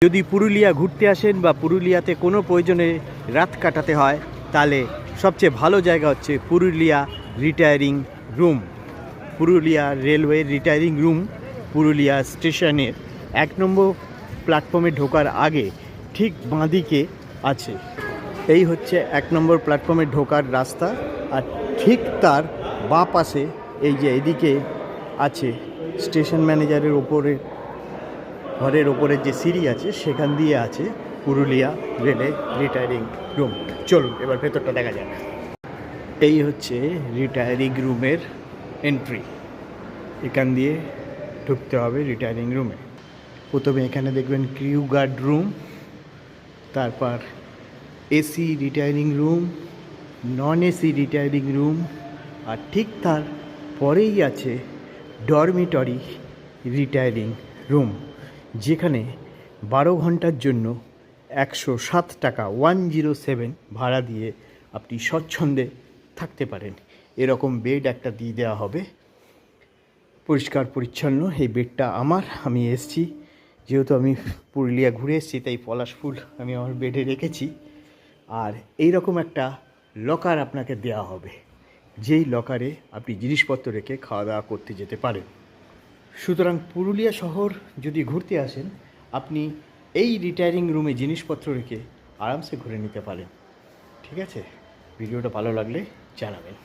যদি পুরুলিয়া ঘুরতে আসেন বা পুরুলিয়াতে কোনো প্রয়োজনে রাত কাটাতে হয়, তাহলে সবচেয়ে ভালো জায়গা হচ্ছে Purulia retiring room. Purulia railway retiring room Purulia স্টেশনের 1 নম্বর প্ল্যাটফর্মে ঢোকার আগে ঠিক বাঁদিকে আছে। এই হচ্ছে 1 নম্বর প্ল্যাটফর্মে ঢোকার রাস্তা, আর ঠিক তার বাঁ পাশে এই যে এদিকে আছে স্টেশন ম্যানেজারের ওপরে ঘরের ওপরে যে সিঁড়ি আছে সেখান দিয়ে আছে পুরুলিয়া রেলে রিটায়ারিং রুম। চলুন এবার ভেতরটা দেখা যাক। এই হচ্ছে রিটায়ারিং রুমের এন্ট্রি। এখান দিয়ে ঢুকতে হবে রিটায়ারিং রুমে। প্রথমে এখানে দেখবেন ক্রিউ গার্ড রুম, তারপর AC retiring room, non AC retiring room, আর ঠিক তার পরেই আছে ডরমিটরি রিটায়ারিং রুম, যেখানে 12 ঘন্টার জন্য 107 টাকা 107 ভাড়া দিয়ে আপনি স্বচ্ছন্দে থাকতে পারেন। এরকম বেড একটা দিয়ে দেওয়া হবে, পরিষ্কার পরিচ্ছন্ন। এই বেডটা আমি এসেছি, যেহেতু আমি পুরুলিয়া ঘুরে এসেছি, তাই পলাশ ফুল আমি আমার বেডে রেখেছি। আর এই রকম একটা লকার আপনাকে দেওয়া হবে, যেই লকারে আপনি জিনিসপত্র রেখে খাওয়া দাওয়া করতে যেতে পারেন। সুতরাং পুরুলিয়া শহর যদি ঘুরতে আসেন, আপনি এই রিটায়ারিং রুমে জিনিসপত্র রেখে আরামসে ঘুরে নিতে পারেন। ঠিক আছে, ভিডিওটা ভালো লাগলে জানাবেন।